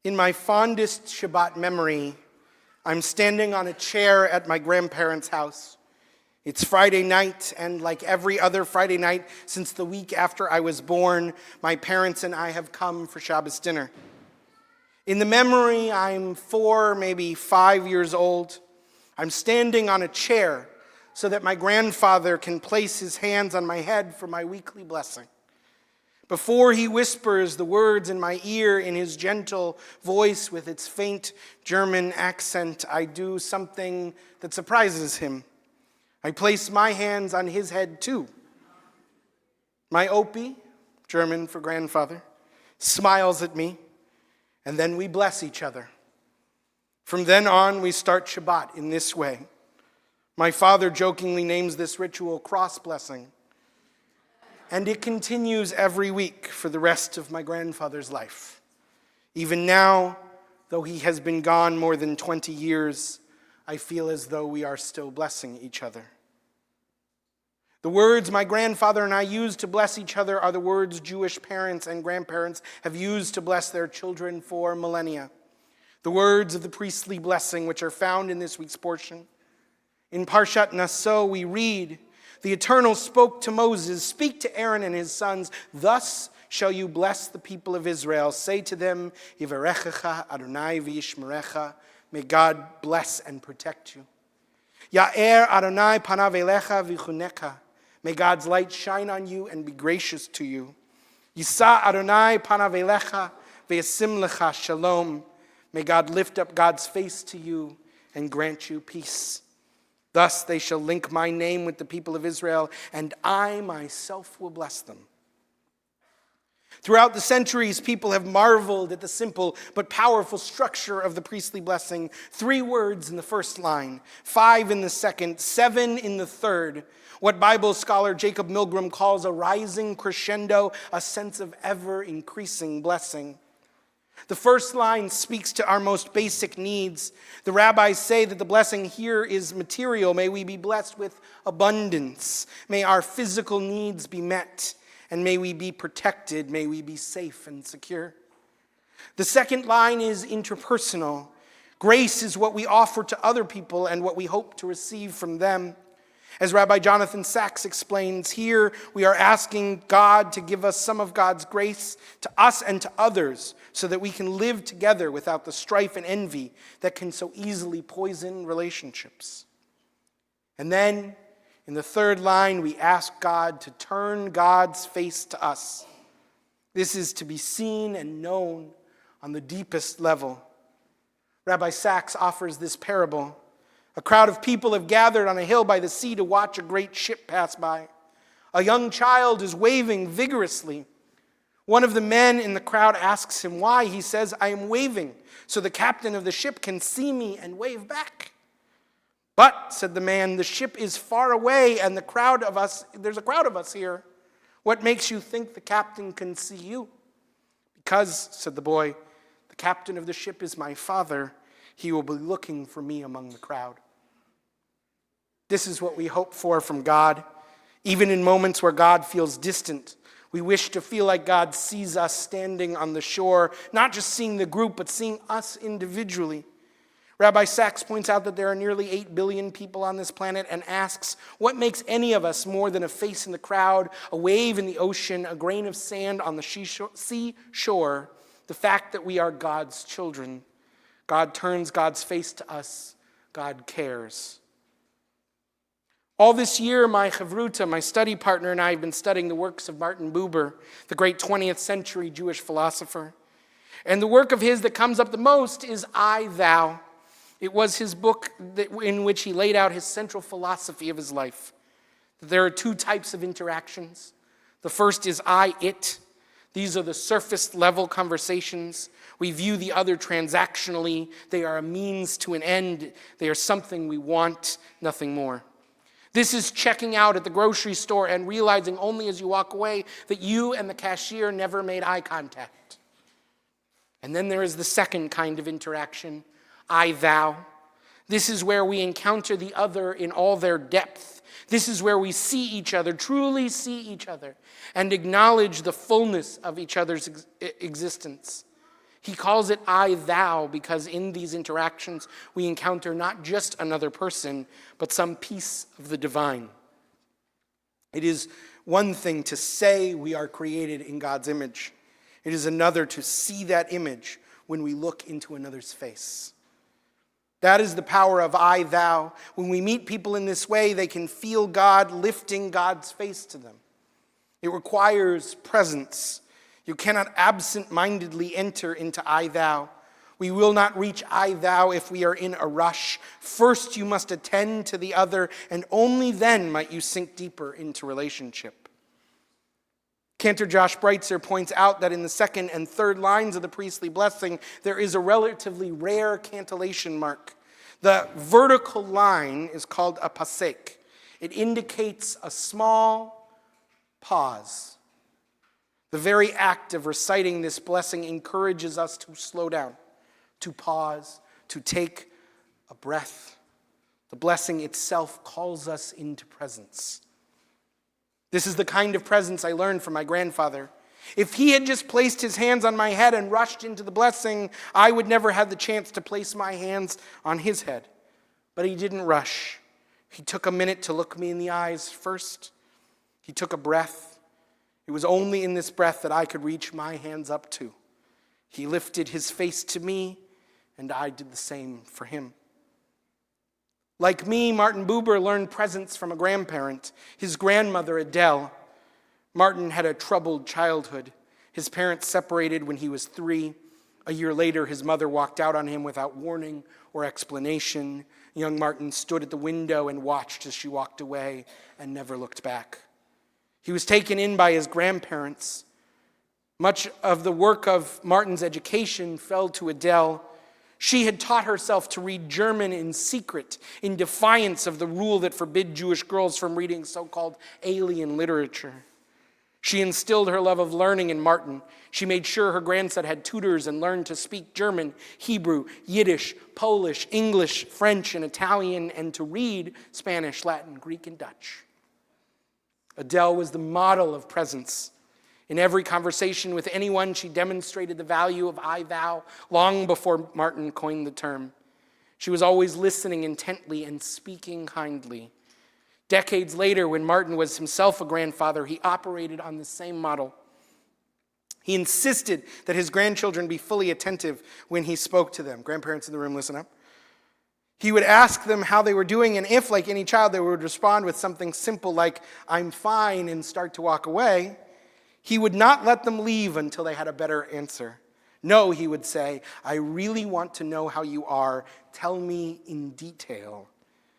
In my fondest Shabbat memory, I'm standing on a chair at my grandparents' house. It's Friday night, and like every other Friday night since the week after I was born, my parents and I have come for Shabbos dinner. In the memory, I'm 4, maybe 5 years old. I'm standing on a chair so that my grandfather can place his hands on my head for my weekly blessing. Before he whispers the words in my ear in his gentle voice with its faint German accent, I do something that surprises him. I place my hands on his head too. My Opi, German for grandfather, smiles at me, and then we bless each other. From then on, we start Shabbat in this way. My father jokingly names this ritual cross blessing. And it continues every week for the rest of my grandfather's life. Even now, though he has been gone more than 20 years, I feel as though we are still blessing each other. The words my grandfather and I use to bless each other are the words Jewish parents and grandparents have used to bless their children for millennia. The words of the priestly blessing, which are found in this week's portion. In Parshat Naso, we read, "The Eternal spoke to Moses, speak to Aaron and his sons, thus shall you bless the people of Israel. Say to them, Yivarechecha Adonai v'yishmerecha, may God bless and protect you. Ya'er Adonai panav elecha v'chunecha, may God's light shine on you and be gracious to you. Yisa Adonai panav elecha v'yasim lecha shalom, may God lift up God's face to you and grant you peace. Thus they shall link my name with the people of Israel, and I myself will bless them." Throughout the centuries, people have marveled at the simple but powerful structure of the priestly blessing. 3 words in the first line, 5 in the second, 7 in the third. What Bible scholar Jacob Milgram calls a rising crescendo, a sense of ever-increasing blessing. The first line speaks to our most basic needs. The rabbis say that the blessing here is material. May we be blessed with abundance. May our physical needs be met. And may we be protected. May we be safe and secure. The second line is interpersonal. Grace is what we offer to other people and what we hope to receive from them. As Rabbi Jonathan Sachs explains, here we are asking God to give us some of God's grace to us and to others so that we can live together without the strife and envy that can so easily poison relationships. And then, in the third line, we ask God to turn God's face to us. This is to be seen and known on the deepest level. Rabbi Sachs offers this parable. A crowd of people have gathered on a hill by the sea to watch a great ship pass by. A young child is waving vigorously. One of the men in the crowd asks him why. He says, "I am waving so the captain of the ship can see me and wave back." "But," said the man, "the ship is far away and there's a crowd of us here. What makes you think the captain can see you?" "Because," said the boy, "the captain of the ship is my father. He will be looking for me among the crowd." This is what we hope for from God. Even in moments where God feels distant, we wish to feel like God sees us standing on the shore, not just seeing the group, but seeing us individually. Rabbi Sachs points out that there are nearly 8 billion people on this planet and asks, what makes any of us more than a face in the crowd, a wave in the ocean, a grain of sand on the seashore? The fact that we are God's children. God turns God's face to us. God cares. All this year, my chavruta, my study partner, and I have been studying the works of Martin Buber, the great 20th century Jewish philosopher. And the work of his that comes up the most is I, Thou. It was his book in which he laid out his central philosophy of his life. There are 2 types of interactions. The first is I, it. These are the surface level conversations. We view the other transactionally. They are a means to an end. They are something we want, nothing more. This is checking out at the grocery store and realizing only as you walk away that you and the cashier never made eye contact. And then there is the second kind of interaction, I, Thou. This is where we encounter the other in all their depth. This is where we see each other, truly see each other, and acknowledge the fullness of each other's existence. He calls it I, thou, because in these interactions we encounter not just another person, but some piece of the divine. It is one thing to say we are created in God's image. It is another to see that image when we look into another's face. That is the power of I, thou. When we meet people in this way, they can feel God lifting God's face to them. It requires presence. You cannot absent-mindedly enter into I, thou. We will not reach I, thou if we are in a rush. First, you must attend to the other, and only then might you sink deeper into relationship. Cantor Josh Breitzer points out that in the second and third lines of the priestly blessing, there is a relatively rare cantillation mark. The vertical line is called a pasek. It indicates a small pause. The very act of reciting this blessing encourages us to slow down, to pause, to take a breath. The blessing itself calls us into presence. This is the kind of presence I learned from my grandfather. If he had just placed his hands on my head and rushed into the blessing, I would never have the chance to place my hands on his head. But he didn't rush. He took a minute to look me in the eyes first. He took a breath. It was only in this breath that I could reach my hands up to. He lifted his face to me, and I did the same for him. Like me, Martin Buber learned presence from a grandparent, his grandmother, Adele. Martin had a troubled childhood. His parents separated when he was 3. A year later, his mother walked out on him without warning or explanation. Young Martin stood at the window and watched as she walked away and never looked back. He was taken in by his grandparents. Much of the work of Martin's education fell to Adele. She had taught herself to read German in secret, in defiance of the rule that forbid Jewish girls from reading so-called alien literature. She instilled her love of learning in Martin. She made sure her grandson had tutors and learned to speak German, Hebrew, Yiddish, Polish, English, French, and Italian, and to read Spanish, Latin, Greek, and Dutch. Adele was the model of presence. In every conversation with anyone, she demonstrated the value of I, thou, long before Martin coined the term. She was always listening intently and speaking kindly. Decades later, when Martin was himself a grandfather, he operated on the same model. He insisted that his grandchildren be fully attentive when he spoke to them. Grandparents in the room, listen up. He would ask them how they were doing, and if, like any child, they would respond with something simple like, I'm fine, and start to walk away, he would not let them leave until they had a better answer. No, he would say, I really want to know how you are. Tell me in detail.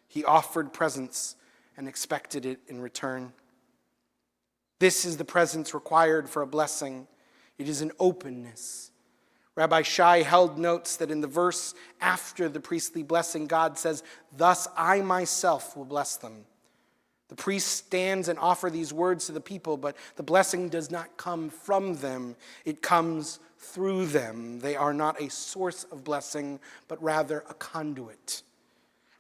He offered presence and expected it in return. This is the presence required for a blessing. It is an openness. Rabbi Shai Held notes that in the verse after the priestly blessing, God says, thus I myself will bless them. The priest stands and offers these words to the people, but the blessing does not come from them. It comes through them. They are not a source of blessing, but rather a conduit.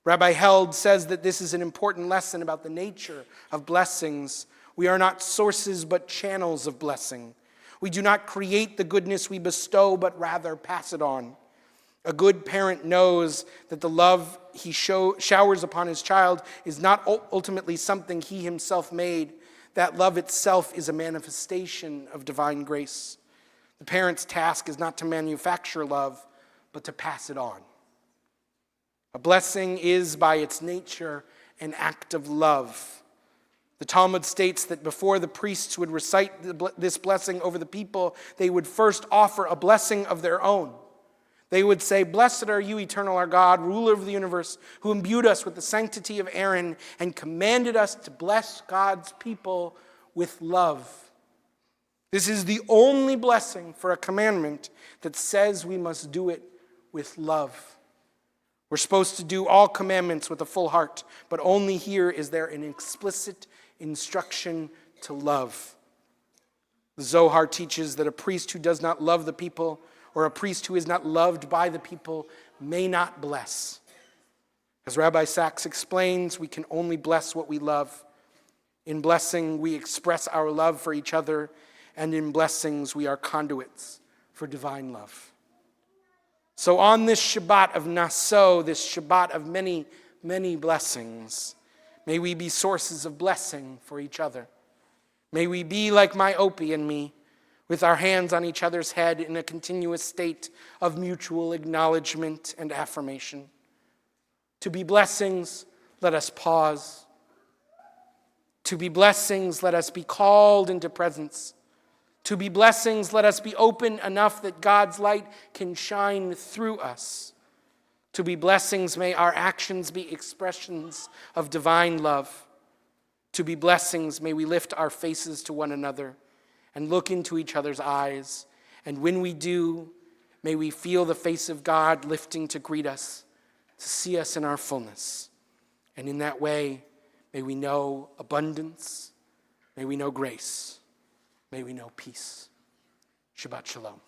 Rabbi Held says that this is an important lesson about the nature of blessings. We are not sources, but channels of blessing. We do not create the goodness we bestow, but rather pass it on. A good parent knows that the love he showers upon his child is not ultimately something he himself made. That love itself is a manifestation of divine grace. The parent's task is not to manufacture love, but to pass it on. A blessing is, by its nature, an act of love. The Talmud states that before the priests would recite this blessing over the people, they would first offer a blessing of their own. They would say, blessed are you, eternal our God, ruler of the universe, who imbued us with the sanctity of Aaron and commanded us to bless God's people with love. This is the only blessing for a commandment that says we must do it with love. We're supposed to do all commandments with a full heart, but only here is there an explicit instruction to love. The Zohar teaches that a priest who does not love the people, or a priest who is not loved by the people, may not bless. As Rabbi Sachs explains, we can only bless what we love. In blessing, we express our love for each other, and in blessings, we are conduits for divine love. So on this Shabbat of Naso, this Shabbat of many, many blessings, may we be sources of blessing for each other. May we be like my Opie and me, with our hands on each other's head in a continuous state of mutual acknowledgement and affirmation. To be blessings, let us pause. To be blessings, let us be called into presence. To be blessings, let us be open enough that God's light can shine through us. To be blessings, may our actions be expressions of divine love. To be blessings, may we lift our faces to one another and look into each other's eyes. And when we do, may we feel the face of God lifting to greet us, to see us in our fullness. And in that way, may we know abundance, may we know grace, may we know peace. Shabbat shalom.